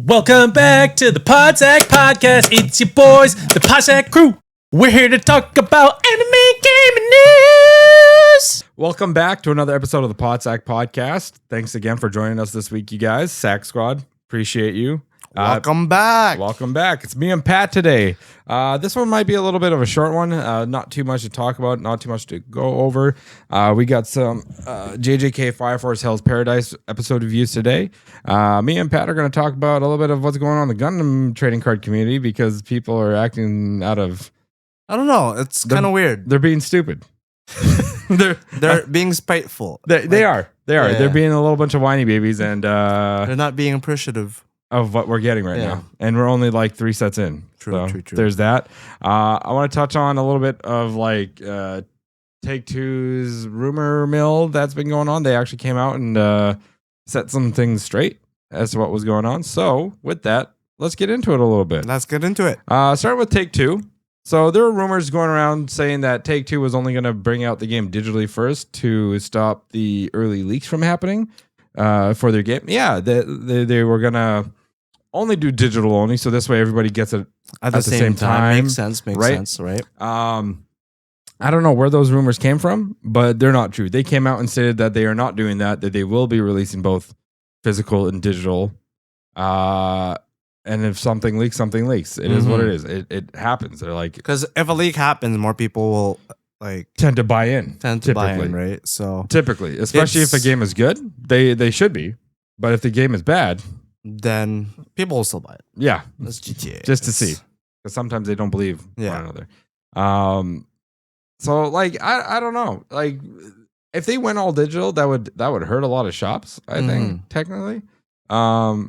Welcome back to the Podsack Podcast. It's your boys, the Podsack crew. We're here to talk about anime gaming news. Welcome back to another episode of the Podsack Podcast. Thanks again for joining us this week, you guys. Sack Squad, appreciate you. Welcome back. Welcome back. It's me and Pat today. This one might be a little bit of a short one. Not too much to talk about. Not too much to go over. We got some JJK Fire Force Hell's Paradise episode reviews today. Me and Pat are going to talk about a little bit of what's going on in the Gundam trading card community because people are acting out of... I don't know. It's kind of weird. They're being stupid. They're being spiteful. They are. Yeah. They're being a little bunch of whiny babies and... They're not being appreciative. Of what we're getting right now. And we're only like 3 sets in. True. There's that. I want to touch on a little bit of like Take-Two's rumor mill that's been going on. They actually came out and set some things straight as to what was going on. So with that, let's get into it a little bit. Let's get into it. Start with Take-Two. So there were rumors going around saying that Take-Two was only going to bring out the game digitally first to stop the early leaks from happening for their game. Yeah, they were going to only do digital only, so this way everybody gets it At the same time. Makes sense, right? I don't know where those rumors came from, but they're not true. They came out and stated that they are not doing that they will be releasing both physical and digital. And if something leaks, something leaks. It is what it is. It happens. They're like, because if a leak happens, more people will tend to buy in. Right? So typically, especially if a game is good, they should be. But if the game is bad, then people will still buy it. Yeah, that's GTA. Just to see, because sometimes they don't believe one another. So like I don't know, like if they went all digital, that would hurt a lot of shops. I think technically, but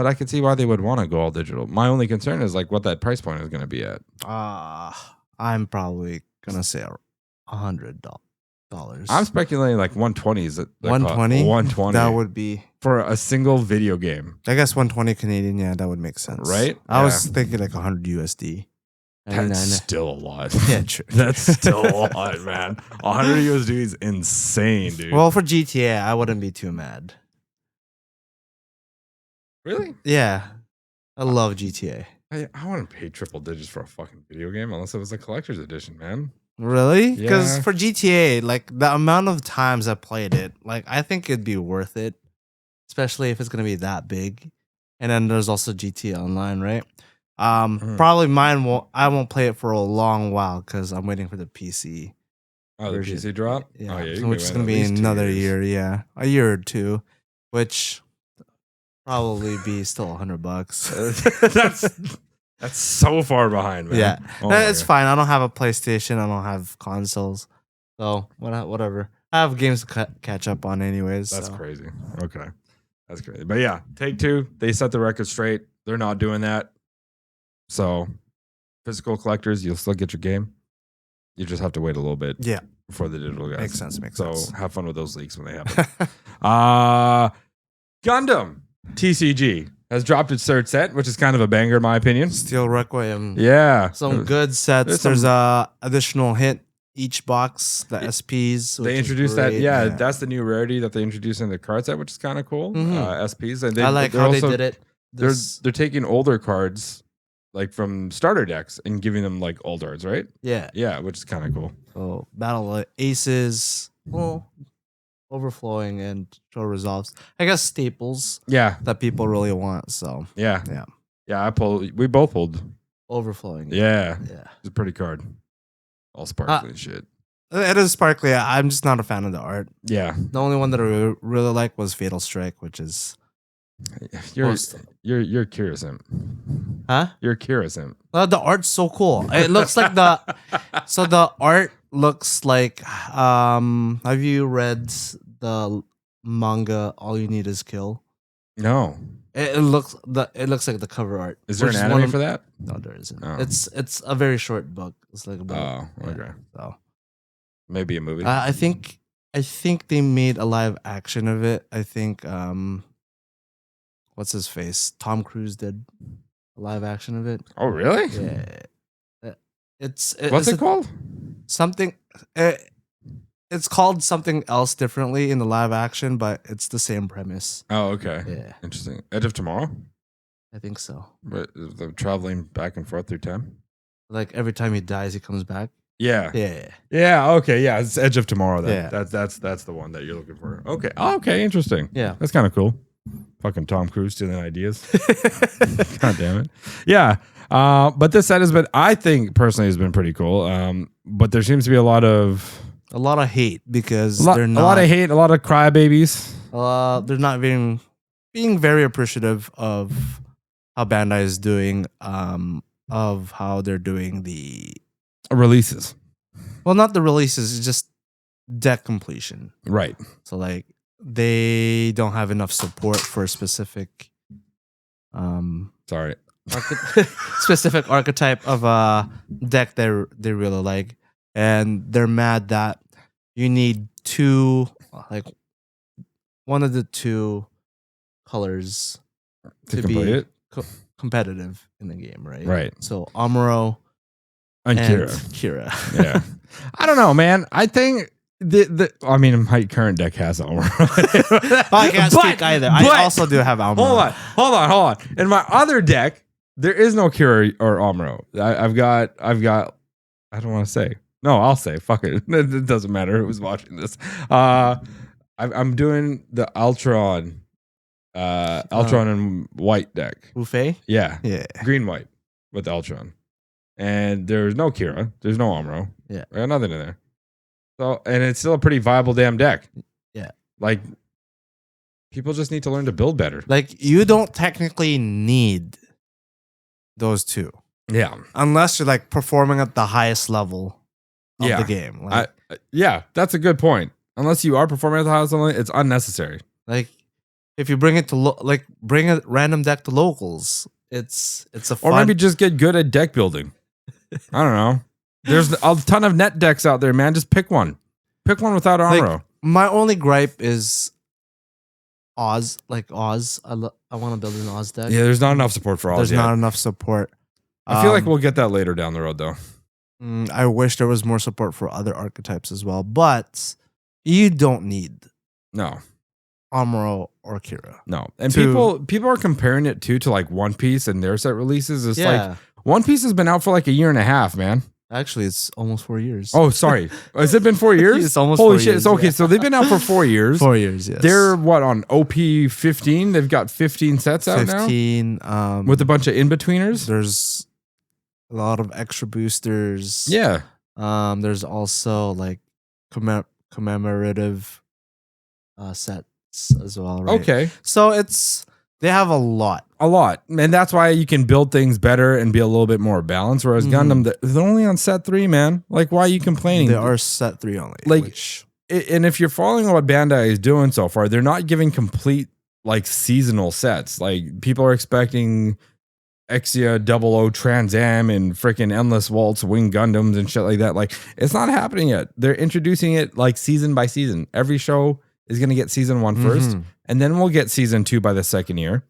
I can see why they would want to go all digital. My only concern is like what that price point is going to be at. I'm probably gonna say $100. I'm speculating like 120 is it? 120. 120. That would be for a single video game. I guess 120 Canadian. Yeah, that would make sense. Right? I was thinking like 100 USD. That's still a lot. Yeah, true. That's still a lot, man. 100 USD is insane, dude. Well, for GTA, I wouldn't be too mad. Really? Yeah, I love GTA. I wouldn't pay triple digits for a fucking video game unless it was a collector's edition, man. Really? Because Yeah. for GTA, like the amount of times I played it, like I think it'd be worth it, especially if it's gonna be that big. And then there's also GTA Online, right? Probably I won't play it for a long while because I'm waiting for the PC. Oh, the version. PC drop? Yeah, Oh, yeah, which is gonna be another year. Yeah, a year or two, which probably be still $100. That's so far behind, man. Yeah, Oh my it's God. fine. I don't have a PlayStation. I don't have consoles, so whatever. I have games to catch up on, anyways. That's so. crazy. Okay, that's crazy. But yeah, Take-Two, they set the record straight. They're not doing that. So, physical collectors, you'll still get your game. You just have to wait a little bit. Yeah, Before the digital guys. makes sense. So have fun with those leaks when they happen. Gundam TCG has dropped its third set, which is kind of a banger in my opinion. Steel Requiem. Yeah, Some good sets. There's There's additional hit each box, the SPs. They which introduced is that. great. Yeah, that's the new rarity that they introduced in the card set, which is kind of cool. SPs, and I like they're how also, they did it. They're taking older cards, like from starter decks, and giving them like old cards, right? Yeah. Yeah, which is kind of cool. So Battle of Aces, well, Overflowing and Show Resolves. I guess staples Yeah, that people really want. So yeah. I pulled. We both pulled. Overflowing. Yeah, Yeah. it's a pretty card. All sparkly and shit. It is sparkly. I'm just not a fan of the art. Yeah, The only one that I really like was Fatal Strike, which is you're curious, imp. huh? You're curious, imp. The art's so cool. It looks like the art looks like have you read the manga All You Need Is Kill? No, It looks like the cover art. is there which an is one anime of- for that? No, there isn't. Oh. It's a very short book. It's like about Oh, okay. so Maybe a movie. I think they made a live action of it. I think what's his face? Tom Cruise did a live action of it. Oh, really? Yeah. What's it called? Something. it's called something else differently in the live action, but it's the same premise. Oh, okay. Yeah, Interesting. Edge of Tomorrow? I think so. But the traveling back and forth through time? Like every time he dies, he comes back. Yeah. Yeah. Yeah. Okay. Yeah. It's Edge of Tomorrow. Then. Yeah. That's the one that you're looking for. Okay. Oh, okay. Interesting. Yeah. That's kind of cool. Fucking Tom Cruise stealing ideas. God damn it. Yeah. But this set has been, I think personally, has been pretty cool. But there seems to be a lot of hate because a lot of hate, a lot of crybabies. They're not being very appreciative of how Bandai is doing, of how they're doing the Releases. well, not the releases, it's just deck completion. Right. So like they don't have enough support for a specific Sorry. specific archetype of a deck they really like, and they're mad that you need two, like one of the two colors To to complete be it. competitive in the game, right? Right. So Amuro And and Kira. Kira. Yeah. I don't know, man. I think I mean, my current deck has Armor. I can't speak either. I also do have Amuro. Hold on. In my other deck, there is no Kira or Amuro. I've got. I don't want to say. No, I'll say. Fuck it. It doesn't matter who's watching this. I'm doing the Ultron and white deck. Buffet? Yeah, Yeah. green white with Ultron, and there's no Kira. There's no Amuro. Yeah. I got nothing in there. So, and it's still a pretty viable damn deck. Yeah. Like, people just need to learn to build better. Like you don't technically need those two. Yeah. Unless you're like performing at the highest level of Yeah. the game. Like, Yeah, that's a good point. Unless you are performing at the highest level, it's unnecessary. like if you bring it to bring a random deck to locals, it's a fun. Or maybe just get good at deck building. I don't know. There's a ton of net decks out there, man. Just pick one. Pick one without Amuro. My only gripe is Oz. Like Oz, I want to build an Oz deck. Yeah, there's not enough support for all. There's not enough support. I feel like we'll get that later down the road, though. I wish there was more support for other archetypes as well, but you don't need No, Amuro or Kira. no. And To- people are comparing it to like One Piece and their set releases. It's like One Piece has been out for like a year and a half, man. Actually, it's almost 4 years. Oh, sorry. Has it been 4 years? It's almost Holy 4 shit. years, It's okay. yeah. So they've been out for 4 years. 4 years, yes. They're what, on OP 15? They've got 15 sets out now 15. with a bunch of in-betweeners. There's a lot of extra boosters. Yeah. There's also like commemorative sets as well, right? Okay. So they have a lot. A lot. And that's why you can build things better and be a little bit more balanced. Whereas Gundam, they're only on set 3, man. Like, why are you complaining? They are set 3 only. Like, which, and if you're following what Bandai is doing so far, they're not giving complete like seasonal sets. Like, people are expecting Exia 00 Trans Am and freaking Endless Waltz Wing Gundams and shit like that. Like, it's not happening yet. They're introducing it like season by season. Every show is going to get season 1 first, and then we'll get season 2 by the second year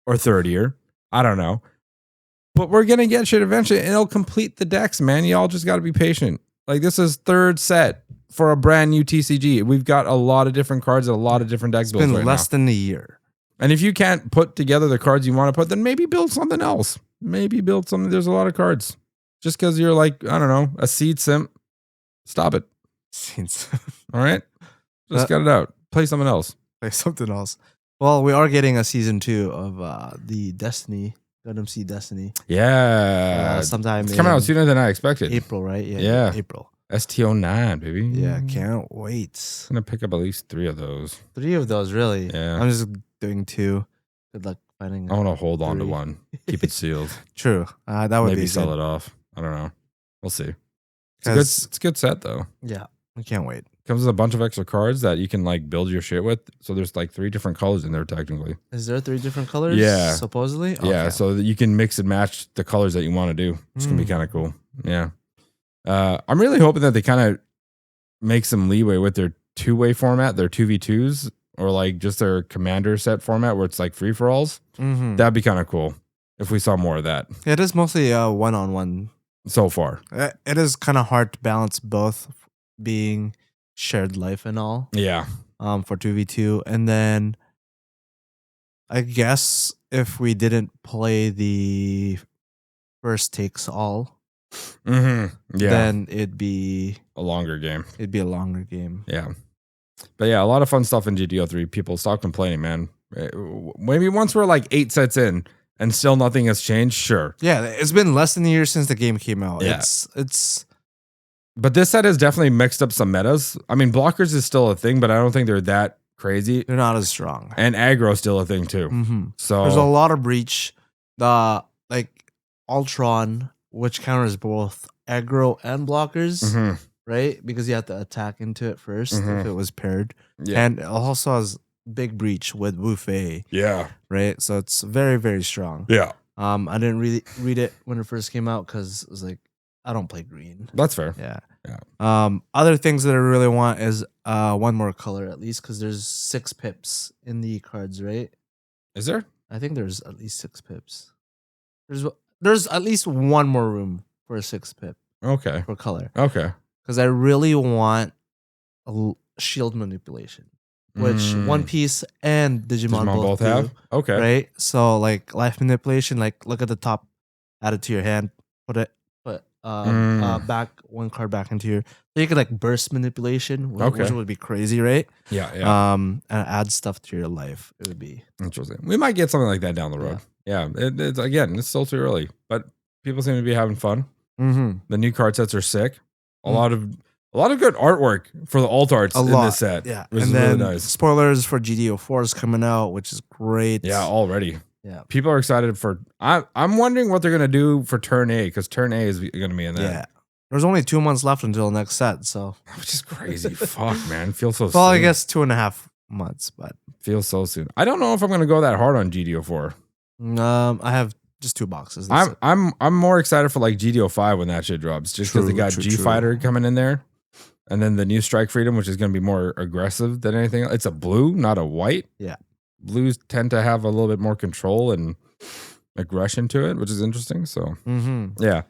or third year. I don't know. But we're going to get shit eventually, and it'll complete the decks, man. Y'all just got to be patient. Like, this is third set for a brand new TCG. We've got a lot of different cards and a lot of different deck it's builds been right less now. than a year. And if you can't put together the cards you want to put, then maybe build something else. Maybe build something. There's a lot of cards. Just because you're like, I don't know, a seed simp, stop it. All right? Just cut it out. Play something else. Play something else. Well, we are getting a season 2 of the Destiny, Gundam Seed Destiny. Yeah. Sometime It's coming out in sooner than I expected. April, right? Yeah. April. STO9, baby. Yeah, can't wait. I'm going to pick up at least 3 of those. 3 of those, really. Yeah. I'm just doing 2. Good luck finding. I want to hold on to 3. one. Keep it sealed. True. That would Maybe be sell good. it off. I don't know. We'll see. It's 'Cause- a good set, though. Yeah, I can't wait. Comes with a bunch of extra cards that you can like build your shit with. So there's like 3 different colors in there technically. Is there 3 different colors? Yeah. Supposedly? Yeah, Okay. so that you can mix and match the colors that you want to do. It's gonna be kind of cool. Yeah. I'm really hoping that they kind of make some leeway with their 2-way format, their 2v2s, or like just their commander set format where it's like free for alls. That'd be kind of cool if we saw more of that. It is mostly one-on-one. So far. It is kind of hard to balance both being shared life and all. Yeah. For 2v2. And then I guess if we didn't play the first takes all, Yeah. then it'd be a longer game. a longer game. Yeah. But yeah, a lot of fun stuff in GTO3. People stop complaining, man. Maybe once we're like 8 sets in and still nothing has changed, sure. Yeah, it's been less than a year since the game came out. Yeah. It's But this set has definitely mixed up some metas. I mean, blockers is still a thing, but I don't think they're that crazy. they're not as strong. And aggro is still a thing too. Mm-hmm. So There's a lot of breach. The like Ultron, which counters both aggro and blockers, Mhm. right? Because you have to attack into it 1st Mhm. if it was paired. Yeah. And it also has big breach with Wu Fei, Yeah. right? So it's very, very strong. Yeah. I didn't really read it when it first came out because it was like, I don't play green. That's fair. Yeah. Yeah. Other things that I really want is one more color at least because there's 6 pips in the cards, right? Is there? I think there's at least 6 pips. There's at least one more room for a 6 pip Okay. for color Okay. because I really want shield manipulation, which One Piece and Digimon, both have? do, Okay. right? So like life manipulation, like look at the top, add it to your hand, put back one card back into your. So you could like burst manipulation, which Okay. would be crazy, right? Yeah. Yeah. And add stuff to your life. It would be. Interesting. We might get something like that down the road. Yeah. It's again, it's still too early, but people seem to be having fun. Mm-hmm. The new card sets are sick. A lot of good artwork for the alt arts in this set. Yeah. Which And is then really nice. spoilers for GDO4 is coming out, which is great. Yeah, already. Yeah. People are excited for. I'm wondering what they're gonna do for turn A because turn A is gonna be in that. Yeah. There's only 2 months left until next set, so Which is crazy. Fuck, man. Feels so. well, I soon. guess 2.5 months, but Feels so soon. I don't know if I'm gonna go that hard on GDO4. I have just 2 boxes. That's it. I'm more excited for like GDO5 when that shit drops, just because they True, got true, G true. Fighter coming in there, and then the new Strike Freedom, which is gonna be more aggressive than anything else. It's a blue, not a white. Yeah. Blues tend to have a little bit more control and aggression to it, which is interesting. So Mm-hmm. yeah,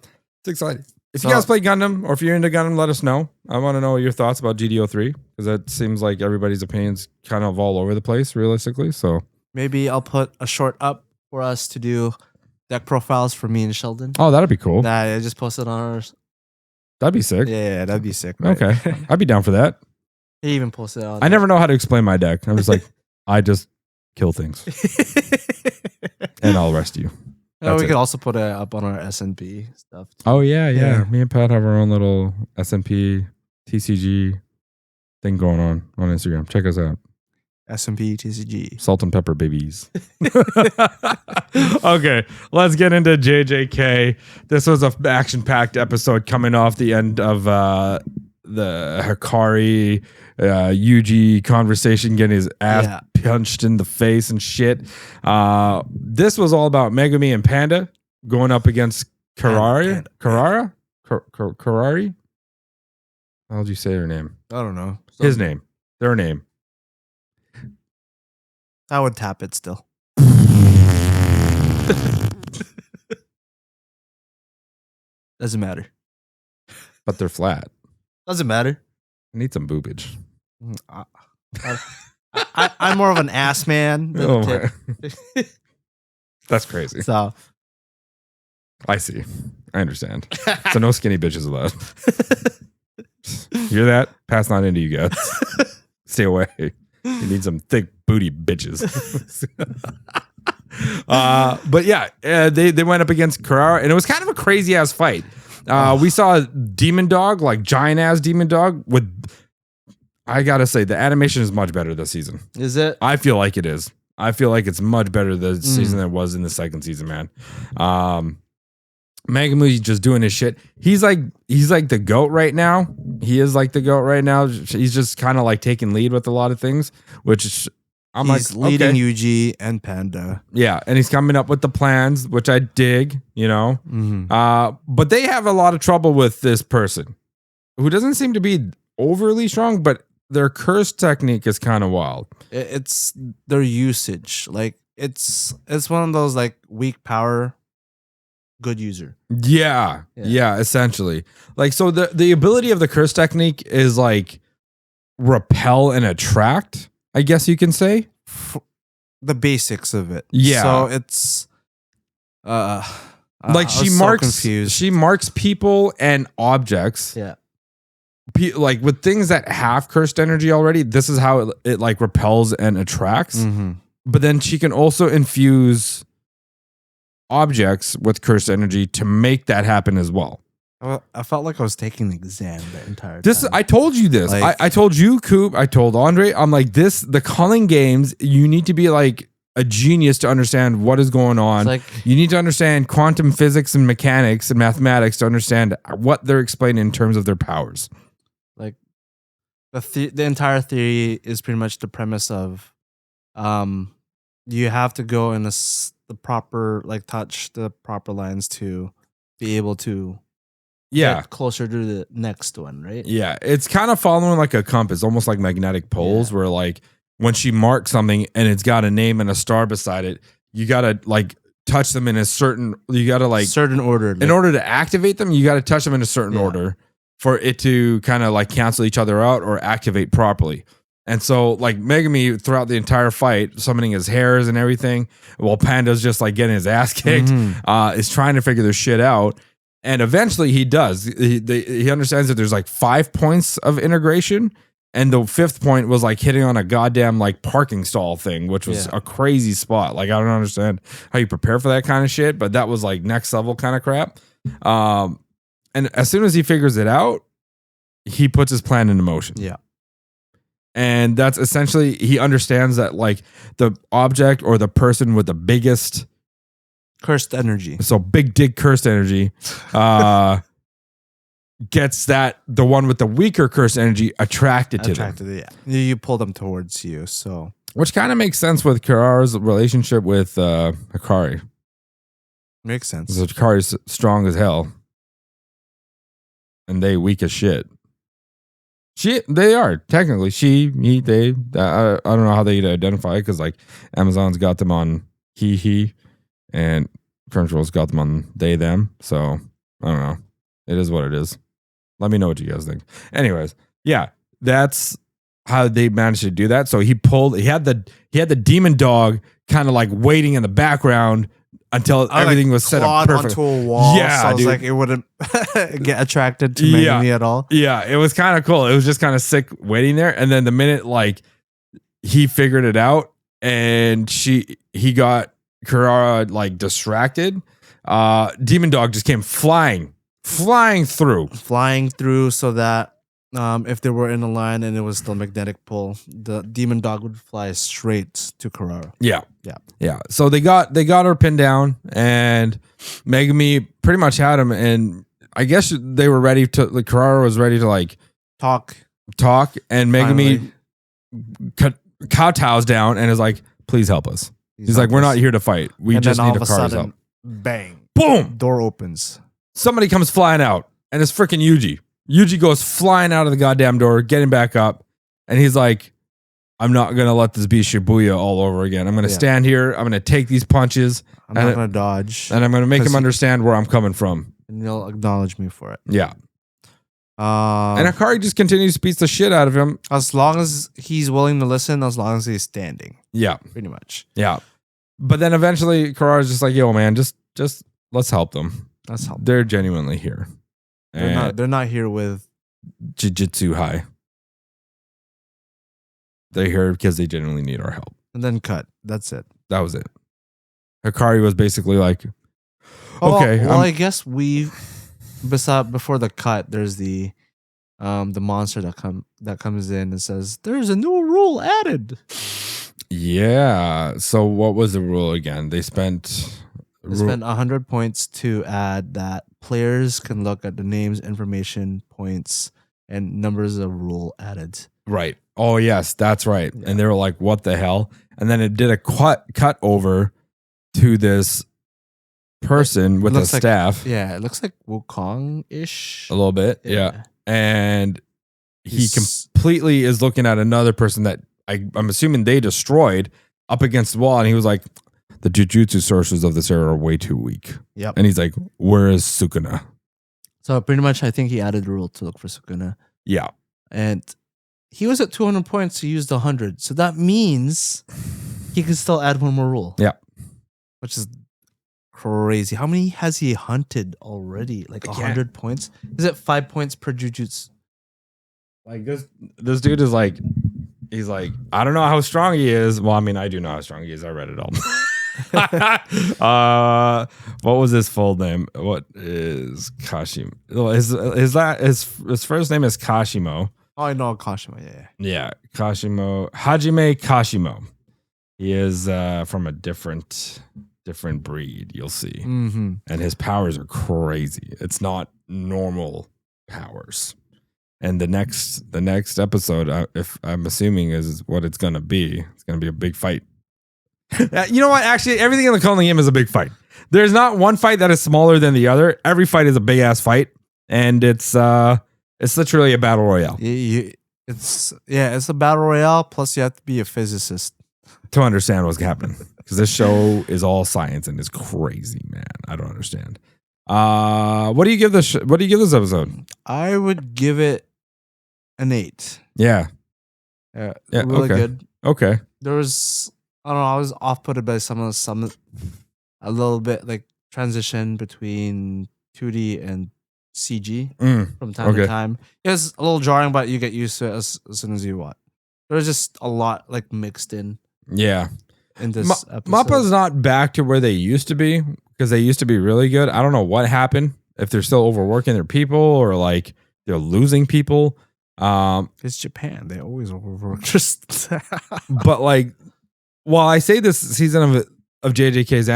it's exciting. If So- you guys play Gundam or if you're into Gundam, let us know. I want to know your thoughts about GDO3 because that seems like everybody's opinions kind of all over the place, realistically. So Maybe I'll put a short up for us to do deck profiles for me and Sheldon. oh, that'd be cool. That I just posted on ours. That'd be sick. Yeah, that'd be sick. Right? Okay, I'd be down for that. He even posted it on. I never know how to explain my deck. I'm just like, I just kill things and I'll rest you. That's we it. could also put it up on our S&P stuff. too. Oh yeah. Yeah. Me and Pat have our own little S&P TCG thing going on Instagram. Check us out. S&P TCG. Salt and pepper babies. Okay, let's get into JJK. This was a action-packed episode coming off the end of the Hikari Yuji conversation, getting his ass Yeah. punched in the face and shit. This was all about Megumi and Panda going up against Karari. Panda. Karari? How would you say her name? I don't know. His name. Their name. I would tap it still. Doesn't matter. But they're flat. Doesn't matter. I need some boobage. I'm more of an ass man than Oh, a my. tit. That's crazy. So I see. I understand. So no skinny bitches allowed. Hear that? Pass not into you guys. Stay away. You need some thick booty bitches. But yeah, they went up against Karara, and it was kind of a crazy ass fight. We saw Demon Dog, like giant ass Demon Dog. With I gotta say, the animation is much better this season. is it? I feel like it is. I feel like it's much better this season than it was in the second season, man. Megumi just doing his shit. He's like the GOAT right now. He is like the GOAT right now. He's just kind of like taking lead with a lot of things, which is, He's like, leading okay. Yuji and Panda. Yeah, and he's coming up with the plans, which I dig, you know. Mm-hmm. But they have a lot of trouble with this person who doesn't seem to be overly strong, but their curse technique is kind of wild. It's their usage. Like it's one of those like weak power, good user. Yeah, Yeah. essentially. Like, so the ability of the curse technique is like repel and attract, I guess you can say. The basics of it. Yeah. So it's Like I she was so marks confused. she marks people and objects. Yeah. Like with things that have cursed energy already, this is how it like repels and attracts. Mm-hmm. But then she can also infuse objects with cursed energy to make that happen as well. I felt like I was taking the exam the entire This time. I told you this. Like- I told you, Coop. I told Andre. I'm like the calling games. You need to be like a genius to understand what is going on. It's like You need to understand quantum physics and mechanics and mathematics to understand what they're explaining in terms of their powers. like the entire theory is pretty much the premise of you have to go in the proper like touch the proper lines to be able to Yeah. get closer to the next one, right? Yeah. It's kind of following like a compass, almost like magnetic poles, where like when she marks something and it's got a name and a star beside it, you got to like touch them in a certain, you got to like, certain order. in order to activate them, you got to touch them in a certain order for it to kind of like cancel each other out or activate properly. And so like Megami throughout the entire fight, summoning his hairs and everything, while Panda's just like getting his ass kicked, is trying to figure this shit out. And eventually he does. He understands that there's like 5 points of integration. And the 5th point was like hitting on a goddamn like parking stall thing, which was a crazy spot. Like, I don't understand how you prepare for that kind of shit, but that was like next level kind of crap. And as soon as he figures it out, he puts his plan into motion. Yeah. And that's essentially, he understands that like the object or the person with the biggest, Cursed energy. so big dick cursed energy, gets that the one with the weaker cursed energy attracted to them. You pull them towards you. So Which kind of makes sense with Kirara's relationship with Hikari. makes sense. So Hikari's strong as hell. And they weak as shit. They are technically he, they. I don't know how they'd identify it because like Amazon's got them on he, and Crunchyroll's got them on they them. So I don't know. It is what it is. Let me know what you guys think. Anyways, yeah, that's how they managed to do that. So he had the demon dog kind of like waiting in the background until everything was set up perfect. Onto a wall. Yeah, so I was dude. like, it wouldn't get attracted to Megami at all. Yeah, it was kind of cool. It was just kind of sick waiting there. And then the minute like he figured it out and he got Kirara like distracted, Demon Dog just came flying through. Flying through so that if they were in a line and it was the magnetic pull, the demon dog would fly straight to Kirara. Yeah. So they got her pinned down, and Megami pretty much had him. And I guess they were ready to. Like Kirara was ready to like Talk, and Megami kowtows down and is like, "Please help us." He's like, "We're not here to fight. We and just then all need of a Hikari's sudden, help." bang! Boom! Door opens. Somebody comes flying out, and it's freaking Yuji. Yuji goes flying out of the goddamn door, getting back up, and he's like, I'm not going to let this be Shibuya all over again. I'm going to stand here. I'm going to take these punches. I'm not going to dodge. And I'm going to make him understand where I'm coming from. And you'll acknowledge me for it. Yeah. And Hikari just continues to beat the shit out of him. As long as he's willing to listen, as long as he's standing. Yeah. Pretty much. Yeah. But then eventually Kirara's just like, yo, man, just let's help them. Let's help. They're genuinely here. They're not here with Jujutsu High. They're here because they genuinely need our help. And then cut. That's it. That was it. Hikari was basically like, Oh, okay. Well, I guess before the cut, there's the monster that comes in and says, "There's a new rule added." Yeah. So what was the rule again? They spent 100 points to add that players can look at the names, information, points, and numbers of rule added. Right. Oh yes, that's right. Yeah. And they were like, "What the hell?" And then it did a cut over to this person with a looks like- staff. Yeah, it looks like Wukong-ish. A little bit. Yeah. And he He's- completely is looking at another person that I'm assuming they destroyed up against the wall. And he was like, the jujutsu sources of this era are way too weak. Yep. And he's like, where is Sukuna? So pretty much, I think he added the rule to look for Sukuna. Yeah. And he was at 200 points. He used 100, so that means he can still add one more rule. Yeah. Which is crazy. How many has he hunted already? Like I can't- 100 points? Is it 5 points per jujutsu? Like this dude is like, he's like, I don't know how strong he is. Well, I mean, I do know how strong he is. I read it all. What was his full name? What is Kashimo? His first name is Kashimo. Oh, I know Kashima. Yeah. Yeah, Kashimo, Hajime Kashimo. He is from a different breed. You'll see, Mm-hmm. and his powers are crazy. It's not normal powers. And the next episode, if I'm assuming, is what it's gonna be. It's gonna be a big fight. You know what? Actually, everything in the Culling game is a big fight. There's not one fight that is smaller than the other. Every fight is a big ass fight, and it's literally a battle royale It's a battle royale. Plus, you have to be a physicist. to understand what's happening. Because this show is all science and is crazy, man. I don't understand. What do you give this? What do you give this episode? I would give it an 8. Yeah. Yeah, Yeah, really okay. good. Okay. There was, I don't know, I was off-putted by some a little bit like transition between 2D and CG from time Okay. to time. It was a little jarring, but you get used to it as soon as you watch. There was just a lot like mixed in Yeah. this episode. Mappa's not back to where they used to be because they used to be really good. I don't know what happened. If they're still overworking their people or like they're losing people. It's Japan. They always overwork. Just But like, while I say this season of JJK's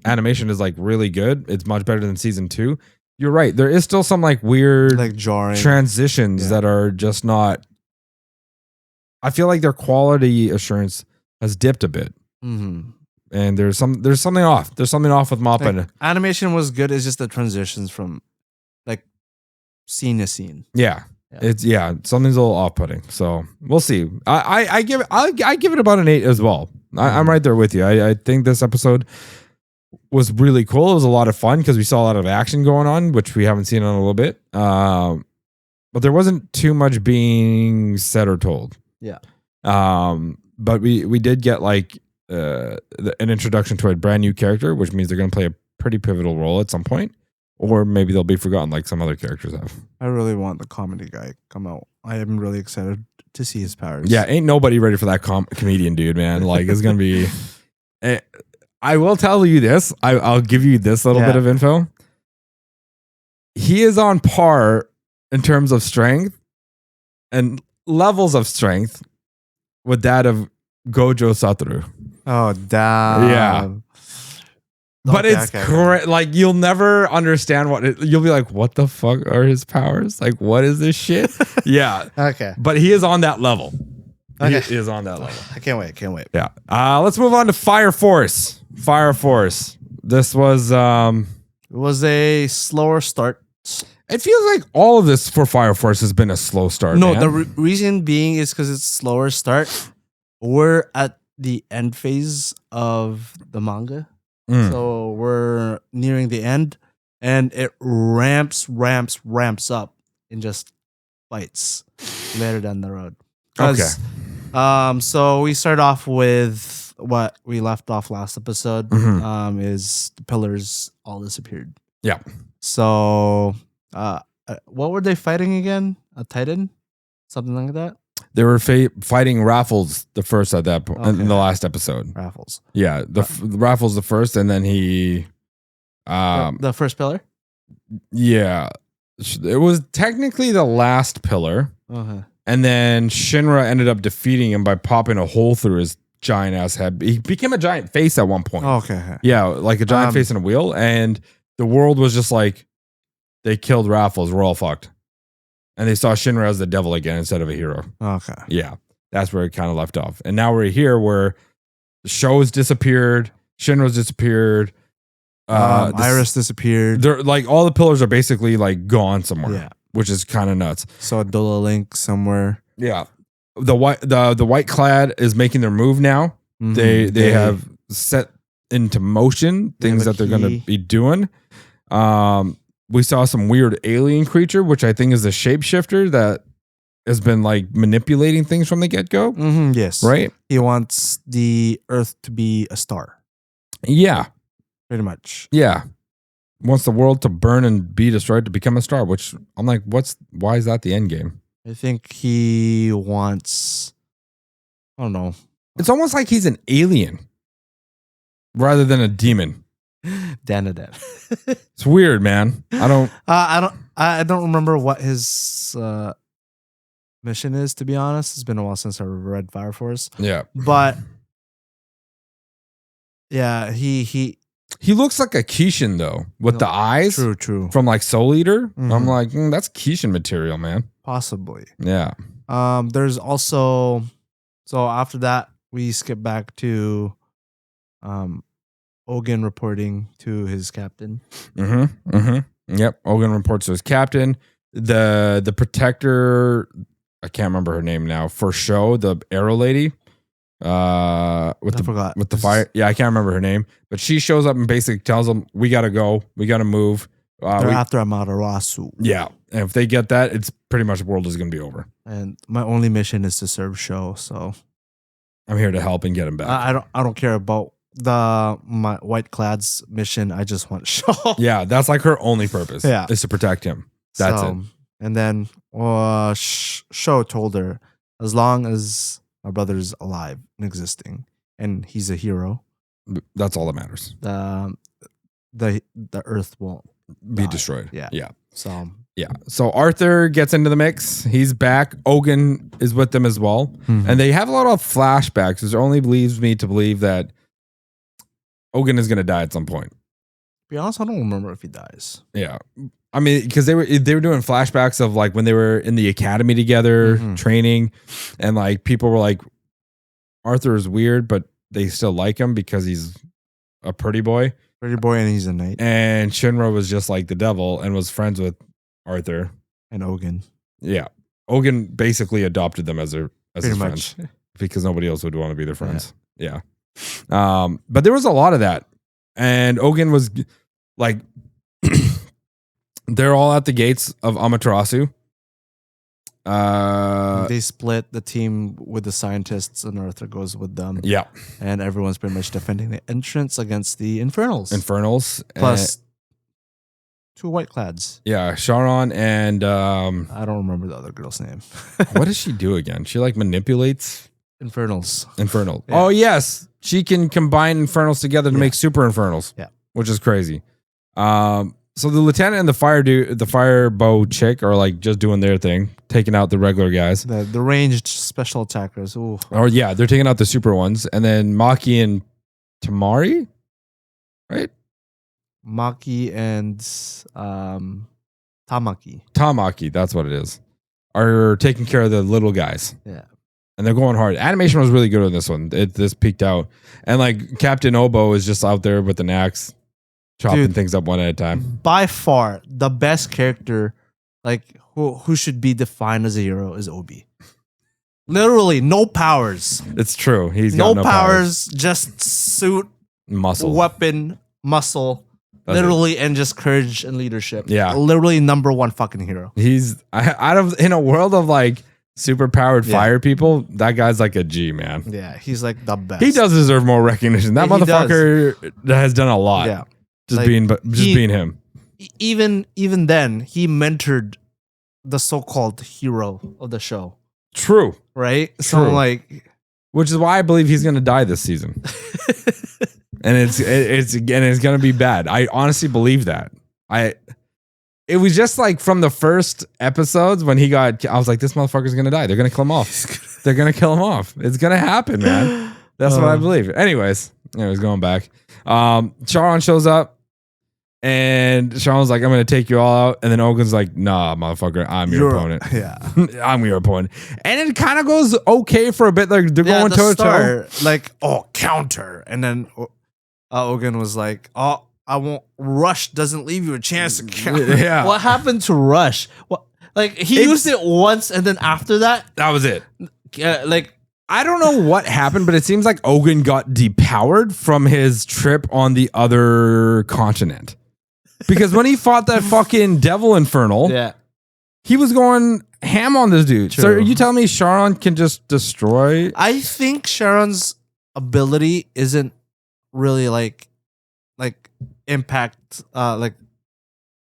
animation is like really good, it's much better than season 2. You're right. There is still some like weird like jarring. transitions Yeah. that are just not. I feel like their quality assurance has dipped a bit, Mhm. and there's something off. There's something off with Mappa. Like, animation was good. It's just the transitions from like scene to scene. Yeah. Yeah. Something's a little off-putting. So we'll see. I give it about an 8 as well. I'm right there with you. I think this episode was really cool. It was a lot of fun because we saw a lot of action going on, which we haven't seen in a little bit. But there wasn't too much being said or told. Yeah. But we did get like an introduction to a brand new character, which means they're going to play a pretty pivotal role at some point. Or maybe they'll be forgotten like some other characters have. I really want the comedy guy come out. I am really excited to see his powers. Yeah, ain't nobody ready for that comedian dude, man. Like it's gonna be. I will tell you this. I'll give you this little bit of info. He is on par in terms of strength and levels of strength with that of Gojo Satoru. Oh, damn. Yeah. But Okay, it's okay. like you'll never understand you'll be like, what the fuck are his powers? Like, what is this shit? Yeah. Okay. But he is on that level. Okay. He is on that level. I can't wait. Can't wait. Yeah. Let's move on to Fire Force. Fire Force. This was It was a slower start. it feels like all of this for Fire Force has been a slow start. No, man. the reason being is because it's slower start. We're at the end phase of the manga. Mm. So we're nearing the end and it ramps up in just fights later down the road. 'Cause, so we start off with what we left off last episode. Mhm. Is the pillars all disappeared. Yeah. So what were they fighting again? A titan? Something like that? They were fighting Raffles the first at that point in the last episode. Raffles. Yeah, the Raffles the first, and then he, The first pillar? yeah, it was technically the last pillar, Okay. and then Shinra ended up defeating him by popping a hole through his giant ass head. He became a giant face at one point. Okay. Yeah, like a giant face in a wheel, and the world was just like, they killed Raffles. We're all fucked. And they saw Shinra as the devil again instead of a hero. Okay. Yeah, that's where it kind of left off. And now we're here where the show's disappeared, Shinra's disappeared. Iris disappeared. They're like all the pillars are basically like gone somewhere, Yeah. which is kind of nuts. Saw Dola Link somewhere. Yeah, the white clad is making their move now. Mhm. They have set into motion things have a that they're going key. to be doing. We saw some weird alien creature, which I think is a shapeshifter that has been like manipulating things from the get-go, Yes. right? He wants the Earth to be a star, Yeah. pretty much. Yeah. Wants the world to burn and be destroyed to become a star, which I'm like, why is that the end game? I think he wants. I don't know. It's almost like he's an alien rather than a demon. Danadet. It's weird, man. I don't remember what his mission is. To be honest, it's been a while since I read Fire Force. Yeah. But yeah, he He looks like a Kishin though, with the eyes true from like Soul Eater. I'm Mhm. like, that's Kishin material, man. possibly. Yeah. There's also so after that we skip back to Ogun reporting to his captain. Yep. Ogun reports to his captain. The protector, I can't remember her name now, for show, the arrow lady. With I the forgot. with the fire. Yeah, I can't remember her name. But she shows up and basically tells them, we gotta go. We gotta move. They're after Amaterasu. Yeah. And if they get that, it's pretty much the world is gonna be over. And my only mission is to serve show, so I'm here to help and get him back. I don't care about my White Clad's mission. I just want show. Yeah, that's like her only purpose. Yeah. Is to protect him. That's it. And then show told her, as long as my brother's alive and existing, and he's a hero, That's all that matters. the Earth won't Be die. destroyed. Yeah. Yeah. So Yeah. So Arthur gets into the mix. He's back. Ogun is with them as well. And they have a lot of flashbacks, which only leaves me to believe that Ogun is going to die at some point. to be honest, I don't remember if he dies. Yeah. I mean, because they were doing flashbacks of like when they were in the academy together, training, and like people were like, Arthur is weird, but they still like him because he's a pretty boy. Pretty boy, and he's a knight. And Shinra was just like the devil and was friends with Arthur. And Ogun. Yeah. Ogun basically adopted them as Pretty his much. friends because nobody else would want to be their friends. Yeah. But there was a lot of that. And Ogun was like, they're all at the gates of Amaterasu. They split the team with the scientists, and Arthur goes with them. Yeah. And everyone's pretty much defending the entrance against the Infernals. Infernals. Plus 2 White Clads. Yeah. Sharon and I don't remember the other girl's name. what does she do again? She like manipulates Infernals. Infernal. Yeah. Oh, yes. She can combine Infernals together to make super Infernals. Yeah. Which is crazy. So the lieutenant and the fire bow chick are like just doing their thing, taking out the regular guys. The ranged special attackers. Ooh. Or yeah, they're taking out the super ones. And then Maki and Tamari, right? Maki and Tamaki. Tamaki, that's what it is, are taking care of the little guys. Yeah. And they're going hard. Animation was really good on this one. This peaked out. And like Captain Obo is just out there with an axe, chopping Dude. things up one at a time. By far, the best character, like who should be defined as a hero, is Obi. Literally, no powers. It's true. He's No got powers, just suit, muscle. weapon, muscle. That's it. Literally, and just courage and leadership. Yeah. Literally number one fucking hero. He's out of in a world of like super powered Yeah. fire people. That guy's like a G, man. Yeah, he's like the best. He does deserve more recognition. That Yeah, he motherfucker has done a lot. Yeah. Just Like, being him. Even then, he mentored the so-called hero of the show, True. right? So True. like, Which is why I believe he's gonna die this season. And it's gonna be bad. I honestly believe that. It was just like from the first episodes when I was like, this motherfucker's gonna die. They're gonna kill him off. They're gonna kill him off. It's gonna happen, man. That's what I believe. Anyways, going back. Sharon shows up and Sharon's like, I'm gonna take you all out. And then Ogun's like, nah, motherfucker, I'm your opponent. Yeah. I'm your opponent. And it kind of goes okay for a bit. Like they're going the toe to toe. start, like, oh, counter. And then Ogun was like, oh, I won't. Rush doesn't leave you a chance to counter. Yeah. What happened to Rush? What? Like, he used it once, and then after that, That was it. like, I don't know what happened, but it seems like Ogun got depowered from his trip on the other continent. Because when he fought that fucking Devil Infernal, yeah. he was going ham on this dude. So True. are you telling me Charon can just destroy? I think Sharon's ability isn't really like impact, like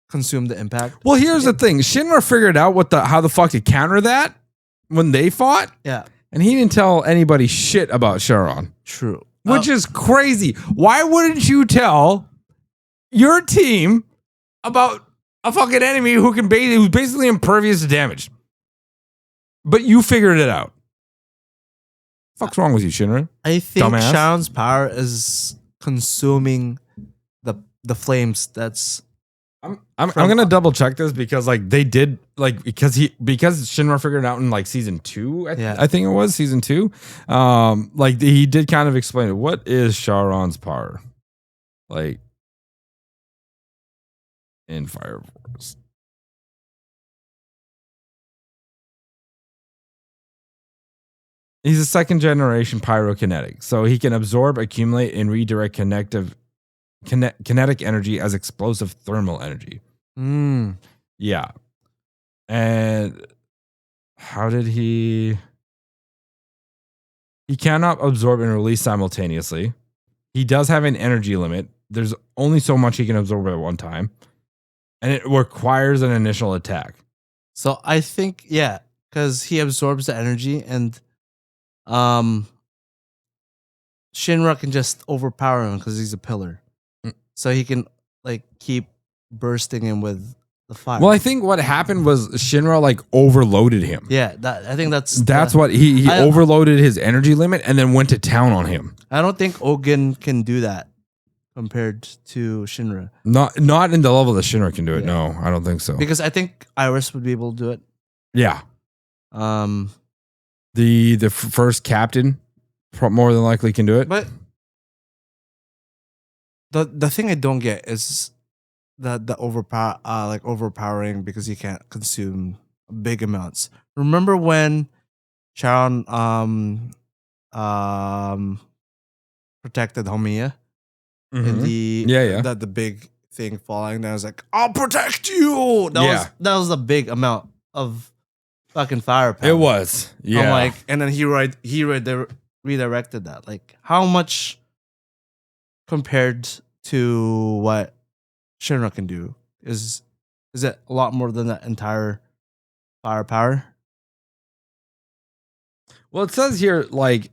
consume the impact. Well, here's the thing. Shinra figured out how the fuck to counter that when they fought, Yeah, and he didn't tell anybody shit about Charon, true. which is crazy. Why wouldn't you tell your team about a fucking enemy who's basically impervious to damage? But you figured it out. Fuck's wrong with you, Shinra? I think Dumbass. Sharon's power is consuming the flames. That's I'm gonna double check this because like they did like because Shinra figured it out in like season 2. I think it was season 2. Like he did kind of explain it. What is Charon's power? Like in Fire Force. He's a second generation pyrokinetic, so he can absorb, accumulate, and redirect kinetic energy as explosive thermal energy. Yeah. And how did he cannot absorb and release simultaneously. He does have an energy limit. There's only so much he can absorb at one time. And it requires an initial attack. so. I think because he absorbs the energy, and Shinra can just overpower him because he's a pillar, so he can like keep bursting him with the fire. Well, I think what happened was Shinra like overloaded him. Yeah, I think that's What he I- overloaded his energy limit and then went to town on him. I don't think Ogun can do that compared to Shinra, Not in the level that Shinra can do it. Yeah. No, I don't think so. because I think Iris would be able to do it. Yeah. Um, The first captain more than likely can do it. but the thing I don't get is the overpowering because you can't consume big amounts. Remember when Sharon protected Homiya in Mhm. the Yeah. the big thing falling down? I was like, I'll protect you. Yeah. That was a big amount of fucking firepower. It was. Yeah. I'm like, and then he redirected that. Like, how much compared to what Shinra can do? Is it a lot more than that entire firepower? Well, it says here like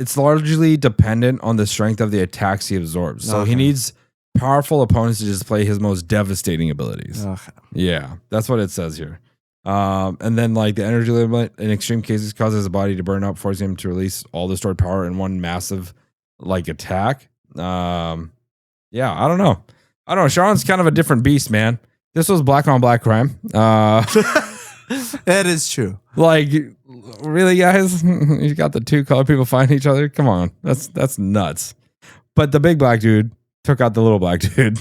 it's largely dependent on the strength of the attacks he absorbs. So he Okay. needs powerful opponents to display his most devastating abilities. Okay. Yeah, that's what it says here. And then like the energy limit in extreme cases causes the body to burn up, forcing him to release all the stored power in one massive like attack. Yeah, I don't know. Sharon's kind of a different beast, man. This was black on black crime. That is true. Like really, guys, you got the two colored people fighting each other. Come on, that's nuts. But the big black dude took out the little black dude,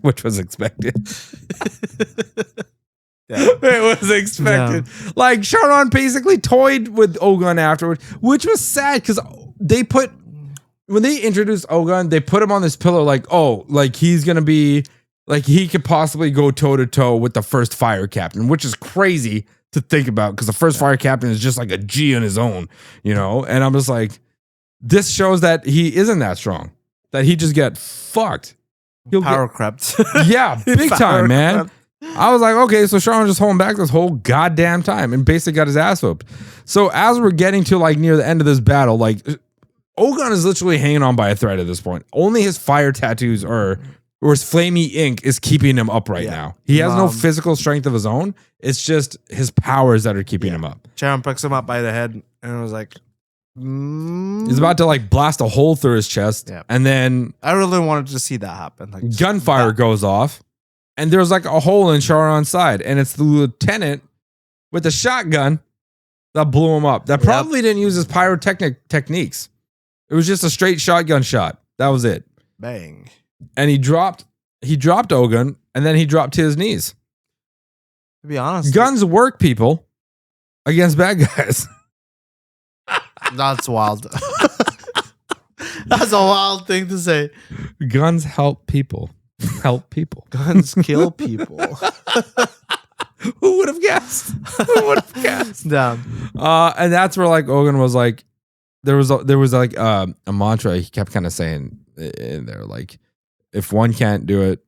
which was expected. It was expected. Like Sharon basically toyed with Ogun afterward, which was sad because when they introduced Ogun, they put him on this pillar like, oh, like he's gonna be like he could possibly go toe to toe with the first fire captain, which is crazy to think about because the first fire captain is just like a G on his own, you know. And I'm just like, this shows that he isn't that strong, that he just get fucked. He'll Power crept. yeah, big Power time, man. crept. I was like, okay, so Sharon just holding back this whole goddamn time and basically got his ass whooped. So as we're getting to like near the end of this battle, like Ogun is literally hanging on by a thread at this point. Only his fire tattoos or his flamey ink is keeping him up right now. He has no physical strength of his own. It's just his powers that are keeping him up. Sharon picks him up by the head and was like, He's about to like blast a hole through his chest. Yeah. And then I really wanted to see that happen. Like, gunfire goes off. And there's like a hole in Sharon's side. And it's the lieutenant with the shotgun that blew him up. That probably didn't use his pyrotechnic techniques. It was just a straight shotgun shot. That was it. Bang. And he dropped Ogun, and then he dropped to his knees. To be honest, Guns work, people, against bad guys. that's wild. That's a wild thing to say. Guns help people. Help people. Guns kill people. Who would have guessed? Who would have guessed? Damn. And that's where like Ogun was like, there was like a mantra he kept kind of saying in there, like, if one can't do it,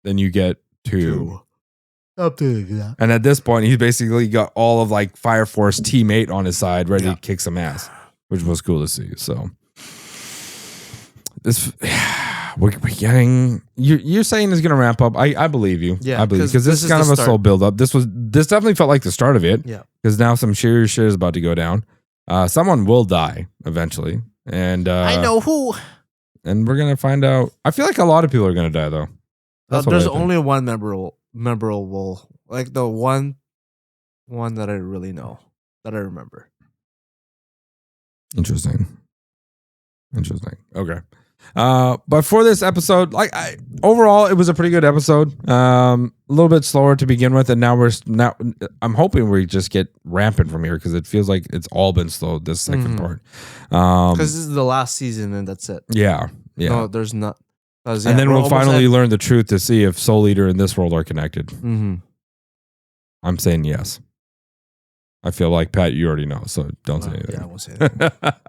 then you get two. Something like that. And at this point, he's basically got all of like Fire Force Team 8 on his side, ready to kick some ass, which was cool to see. So this, we're getting. You're saying it's gonna ramp up. I believe you. Yeah, I believe because this is kind of a slow build up. This definitely felt like the start of it. Yeah. Because now some serious shit is about to go down. Someone will die eventually, and I know who. And we're gonna find out. I feel like a lot of people are gonna die though. That's what There's I think. only one memorable, like the one that I really know, that I remember. Interesting. Okay. But for this episode, overall, it was a pretty good episode. A little bit slower to begin with, and now I'm hoping we just get rampant from here because it feels like it's all been slow this second part. Because this is the last season and that's it. Yeah. No, there's not. And then we'll finally learn the truth to see if Soul Eater and this world are connected. Mm-hmm. I'm saying yes. I feel like, Pat, you already know, so don't say anything. Yeah, I won't say that.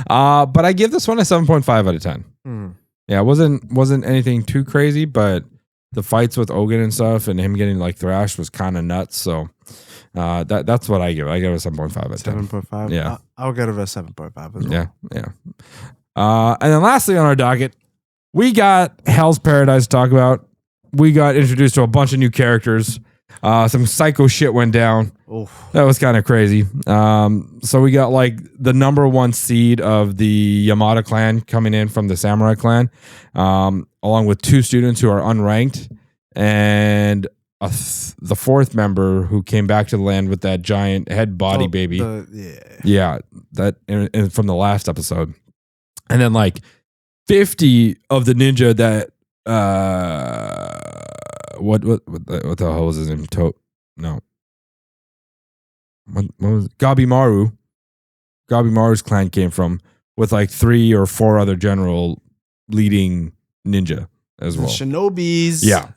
But I give this one a 7.5 out of 10. Yeah, it wasn't anything too crazy, but the fights with Ogun and stuff and him getting like thrashed was kind of nuts. So that's what I give it. I give it a 7.5 out of 10. 7.5? Yeah. I'll get it a 7.5 as well. Yeah. And then lastly on our docket, we got Hell's Paradise to talk about. We got introduced to a bunch of new characters. Some psycho shit went down. Oof. That was kind of crazy. So we got like the number one seed of the Yamada clan coming in from the Samurai clan, along with 2 students who are unranked, and the 4th member who came back to the land with that giant head body baby. Yeah, that from the last episode. And then like 50 of the ninja that what the hell was his name? No. What was it? Gabimaru's clan came from, with like 3 or 4 other general leading ninja as well. Shinobis. Yeah.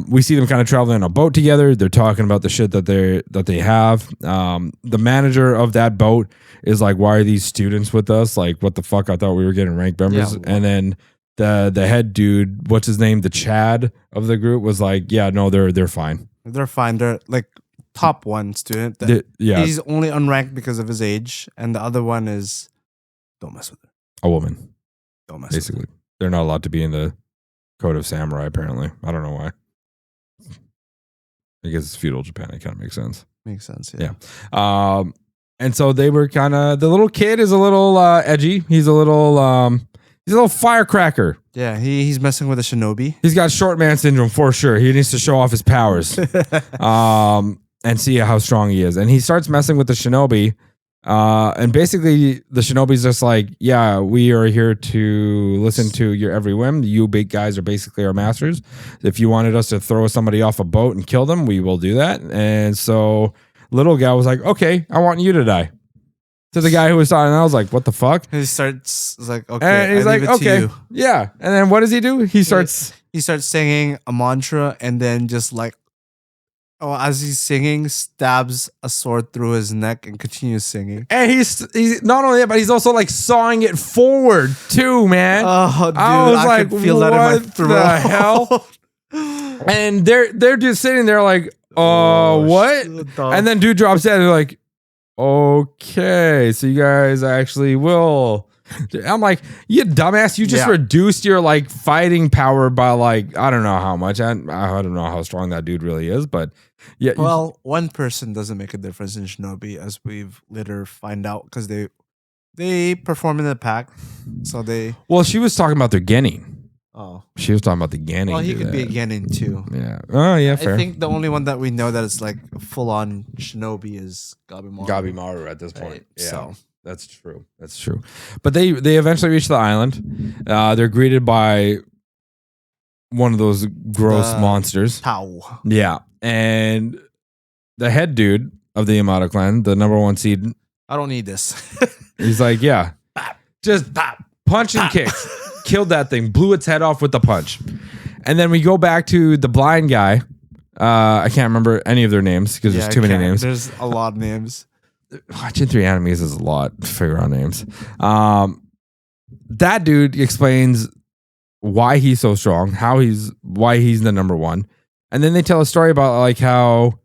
We see them kind of traveling on a boat together. They're talking about the shit that they have. The manager of that boat is like, "Why are these students with us? Like, what the fuck? I thought we were getting ranked members." Yeah. And then the head dude, what's his name, the Chad of the group, was like, "Yeah, no, they're fine. They're fine. They're like top 1 student. Yeah, He's only unranked because of his age, and the other one is don't mess with her. a woman. Don't mess Basically, with her. they're not allowed to be in the Code of Samurai. Apparently, I don't know why. I guess it's feudal Japan. It kind of makes sense. Makes sense. Yeah. And so they were kind of, the little kid is a little edgy. He's a little firecracker. Yeah, he's messing with a shinobi. He's got short man syndrome for sure. He needs to show off his powers and see how strong he is. And he starts messing with the shinobi. And basically the shinobi's just like, yeah, we are here to listen to your every whim. You big guys are basically our masters. If you wanted us to throw somebody off a boat and kill them, we will do that. And so little guy was like, okay, I want you to die. To the guy who was talking, I was like, what the fuck? He starts like, okay, And he's I like, leave it to okay, you. yeah. And then what does he do? He starts singing a mantra, and then just like, as he's singing, stabs a sword through his neck and continues singing. and he's not only that, but he's also like sawing it forward too, man. Oh, dude, I was like, could feel that in my what throat. the hell? And they're just sitting there like, what? shit, And then dude drops dead. And they're like, okay, so you guys actually will. I'm like, you dumbass, you just reduced your like fighting power by like, I don't know how much. I don't know how strong that dude really is, but yeah. well, one person doesn't make a difference in Shinobi, as we've later find out, because they perform in the pack. So they. Well, she was talking about their Genin. Oh. She was talking about the Genin. Well, he could be a Genin too. Yeah. Oh, yeah, fair. I think the only one that we know that is like full on Shinobi is Gabimaru. Gabimaru at this point. Right, Yeah. so. That's true. That's true. But they eventually reach the island. They're greeted by one of those gross monsters. Pow. Yeah. And the head dude of the Yamada clan, the number 1 seed, I don't need this. he's like, yeah, just punch and kicks. Killed that thing. Blew its head off with the punch. And then we go back to the blind guy I can't remember any of their names because Yeah, there's too many names. There's a lot of names. Watching 3 animes is a lot to figure out names. That dude explains why he's so strong, why he's the number one. And then they tell a story about like how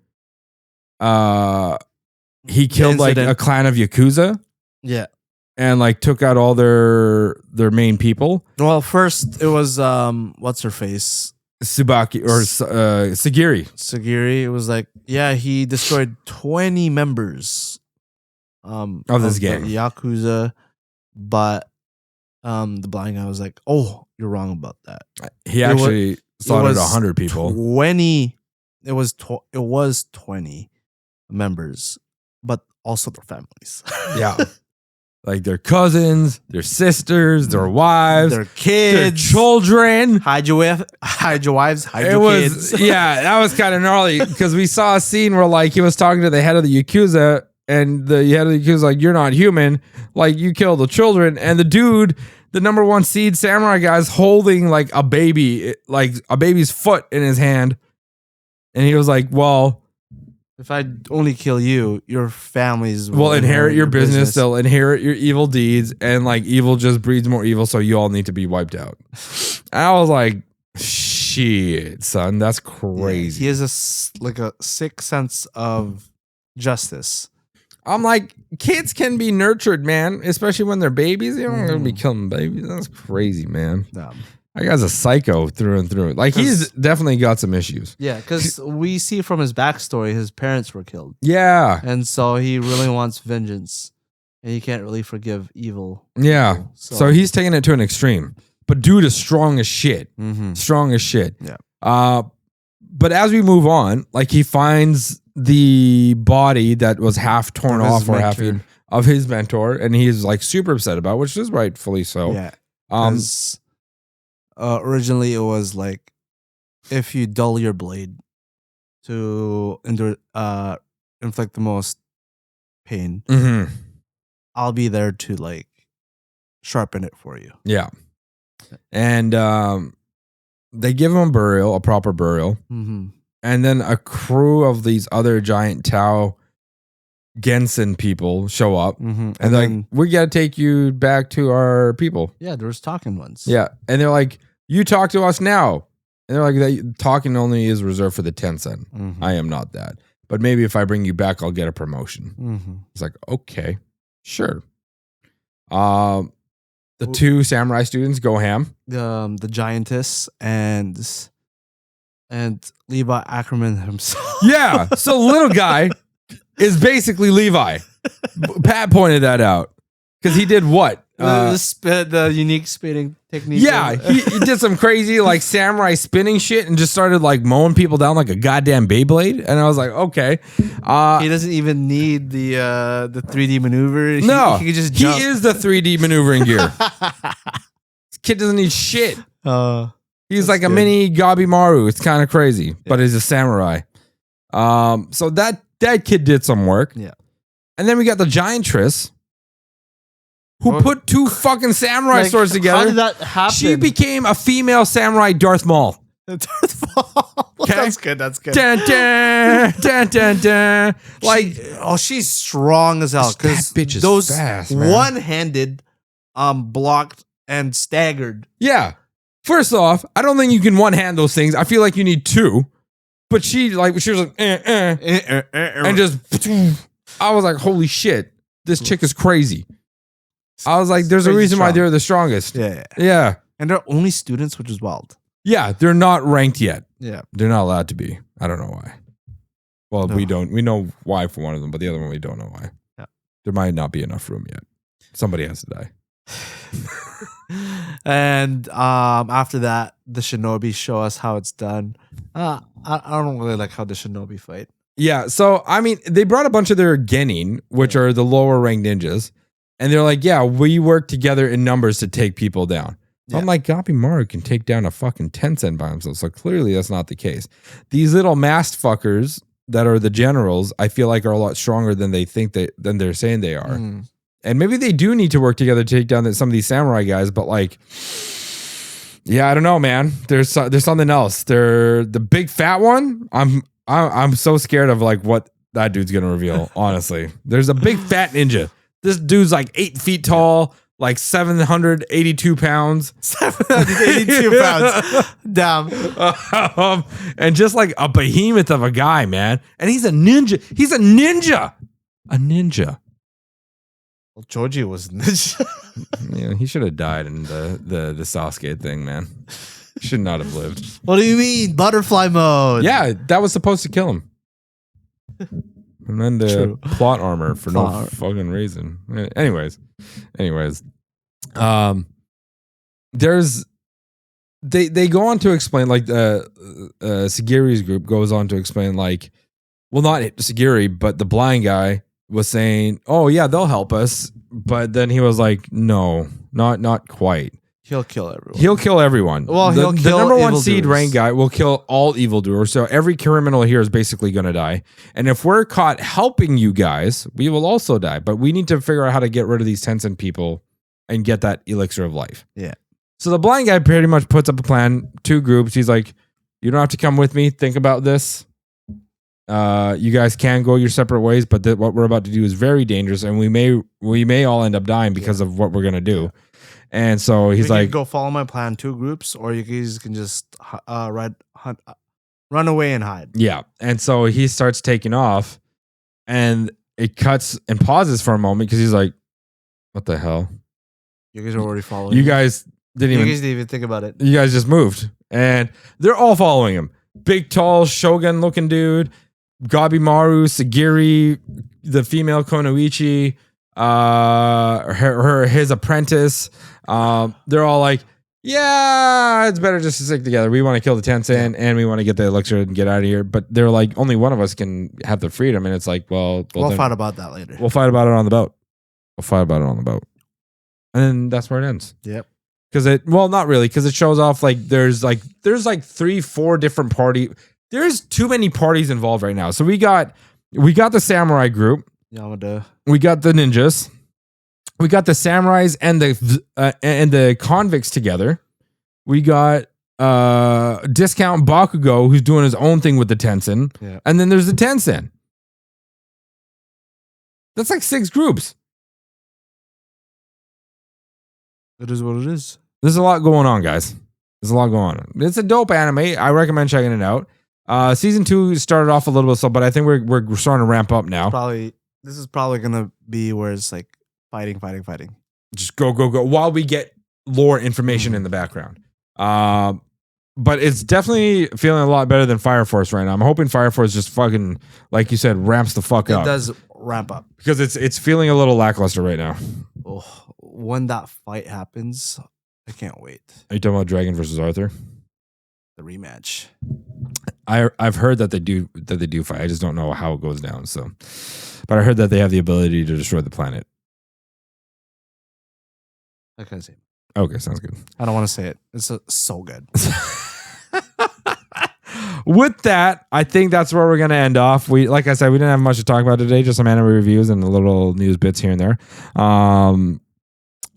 he killed like a clan of Yakuza Yeah. and like took out all their main people. Well, first it was what's her face? Tsubaki or Sagiri. Sagiri. It was like, yeah, he destroyed 20 members Of this the gang. Yakuza, but the blind guy was like, "Oh, you're wrong about that." He actually slaughtered 100 people. 20. It was 20 members, but also their families. Yeah. Like their cousins, their sisters, their wives, their kids, their children. hide your wives, hide It your was, kids. yeah, that was kind of gnarly because we saw a scene where like he was talking to the head of the Yakuza and the head of the Yakuza was like, "You're not human. Like you killed the children." And the dude, the number one seed samurai guy, is holding like a baby, like a baby's foot in his hand. And he was like, "Well, If I only kill you, your families will inherit your business. They'll inherit your evil deeds, and like evil just breeds more evil, so you all need to be wiped out." And I was like, "Shit, son, that's crazy." He has a sick sense of justice. I'm like, kids can be nurtured, man, especially when they're babies. You don't gonna be killing babies. That's crazy, man. That guy's a psycho through and through. Like he's definitely got some issues. Yeah, because we see from his backstory, his parents were killed. Yeah. And so he really wants vengeance. And he can't really forgive evil. Yeah. people. So he's taking it to an extreme. But dude is strong as shit. Mhm. Strong as shit. Yeah. But as we move on, like he finds the body that was half torn Of his off or half mentor. eaten of his mentor, and he's like super upset about, which is rightfully so. Yeah. Um, 'Cause, originally it was like, if you dull your blade to inflict the most pain, mhm. I'll be there to like sharpen it for you. Yeah. And they give him a proper burial. Mm-hmm. And then a crew of these other giant Tao Gensen people show up. Mm-hmm. And they're like, "We got to take you back to our people." yeah, there was talking ones. Yeah. And they're like, "You talk to us now." And they're like, "That talking only is reserved for the Tencent. Mm-hmm. I am not that. But maybe if I bring you back, I'll get a promotion." Mm-hmm. It's like, okay, sure. The 2 samurai students go ham. The giantess and Levi Ackerman himself. Yeah. So little guy is basically Levi. Pat pointed that out because he did what? The unique spitting technique. Yeah, he did some crazy like samurai spinning shit and just started like mowing people down like a goddamn Beyblade. And I was like, okay. He doesn't even need the 3D maneuver. No, he can just jump. he is the 3D maneuvering gear. This kid doesn't need shit. He's That's like a good. mini Gabimaru. It's kind of crazy, but he's a samurai. So that kid did some work. Yeah. And then we got the Giantress, who Well, put 2 fucking samurai Like, swords together. How did that happen? She became a female samurai Darth Maul. Okay. That's good. That's good. Dun, dun, dun, dun, dun. Like, She's strong as hell. That Because bitch is those fast, man. one-handed, blocked and staggered. yeah. First off, I don't think you can one hand those things. I feel like you need 2. But she was like, and just, I was like, holy shit, this chick is crazy. I was like, there's a Crazy reason why strong. they're the strongest. Yeah. Yeah. And they're only students, which is wild. Yeah. They're not ranked yet. Yeah. They're not allowed to be. I don't know why. Well, No. we know why for one of them, but the other one, we don't know why. Yeah. There might not be enough room yet. Somebody has to die. And after that, the shinobi show us how it's done. I don't really like how the shinobi fight. Yeah, so I mean, they brought a bunch of their genin, which are the lower ranked ninjas, and they're like, "Yeah, we work together in numbers to take people down." Yeah. I'm like, Gabimaru can take down a fucking Tencent by himself, so clearly that's not the case. These little masked fuckers that are the generals, I feel like are a lot stronger than than they're saying they are, Mm. and maybe they do need to work together to take down some of these samurai guys, but like, Yeah, I don't know, man. There's something else. The big fat one. I'm so scared of like what that dude's gonna reveal. Honestly, there's a big fat ninja. This dude's like 8 feet tall, like 782 pounds. 782 pounds. Damn. And just like a behemoth of a guy, man. And he's a ninja. He's a ninja. A ninja. Well, Joji was ninja. Yeah, he should have died in the Sasuke thing, man. Should not have lived. What do you mean? Butterfly mode. Yeah, that was supposed to kill him. And then the True. plot armor for no fucking reason. Anyways. There's they go on to explain like Sagiri's group goes on to explain like, well, not Sagiri, but the blind guy was saying, oh yeah, they'll help us, but then he was like, no, not quite. He'll kill everyone. He'll kill everyone. Well, the he'll kill number one seed evildoers. rank guy will kill all evildoers. So every criminal here is basically going to die. And if we're caught helping you guys, we will also die. But we need to figure out how to get rid of these Tencent people and get that elixir of life. Yeah. So the blind guy pretty much puts up a plan, 2 groups. He's like, you don't have to come with me. Think about this. You guys can go your separate ways, but what we're about to do is very dangerous, and we may all end up dying because of what we're gonna do. And so he's like, go follow my plan, 2 groups, or you guys can just run away and hide. yeah. And so he starts taking off, and it cuts and pauses for a moment because he's like, what the hell? You guys are already following. You guys didn't didn't even think about it. You guys just moved, and they're all following him. Big, tall, shogun-looking dude, Gabimaru, Sagiri, the female Konoichi, his apprentice. They're all like, yeah, it's better just to stick together. We want to kill the Tencent and we want to get the elixir and get out of here. But they're like, only one of us can have the freedom. And it's like, well We'll then fight about that later. we'll fight about it on the boat. And then that's where it ends. Yep. Not really, because it shows off like there's 3-4 different party. There's too many parties involved right now. So we got the samurai group, Yamada. we got the ninjas, we got the samurais and the convicts together. We got Discount Bakugo, who's doing his own thing with the Tencent, Yeah. and then there's the Tencent. That's like 6 groups. It is what it is. There's a lot going on, guys. There's a lot going on. It's a dope anime. I recommend checking it out. Season 2 started off a little bit slow, but I think we're starting to ramp up now. This is probably gonna be where it's like fighting. Just go while we get lore information in the background. But it's definitely feeling a lot better than Fire Force right now. I'm hoping Fire Force just fucking, like you said, ramps the fuck up. It does ramp up. Because it's feeling a little lackluster right now. Oh, when that fight happens, I can't wait. Are you talking about Dragon versus Arthur? The rematch. I've heard that they do fight. I just don't know how it goes down. So, but I heard that they have the ability to destroy the planet. I can't say it. Okay, sounds good. I don't want to say it. It's so good. With that, I think that's where we're gonna end off. Like I said, we didn't have much to talk about today, just some anime reviews and a little news bits here and there.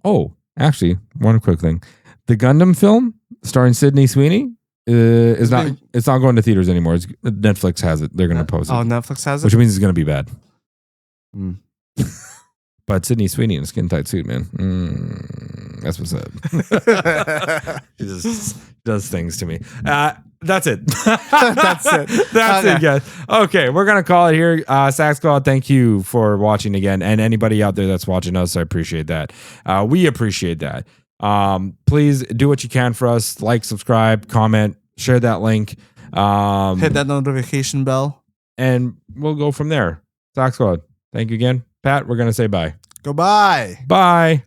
Oh, actually, one quick thing: the Gundam film starring Sydney Sweeney it's not going to theaters anymore. Netflix has it. They're gonna post it. Oh, Netflix has it. Which means it's gonna be bad. Mm. But Sydney Sweeney in a skin tight suit, man. That's what's up. She just does things to me. That's it. That's it. That's it, guys. Okay, we're gonna call it here. Sax Squad, thank you for watching again, and anybody out there that's watching us, I appreciate that. We appreciate that. Please do what you can for us. Like, subscribe, comment, share that link. Hit that notification bell. And we'll go from there. Sax Squad, thank you again. Pat, we're gonna say bye. Goodbye. Bye.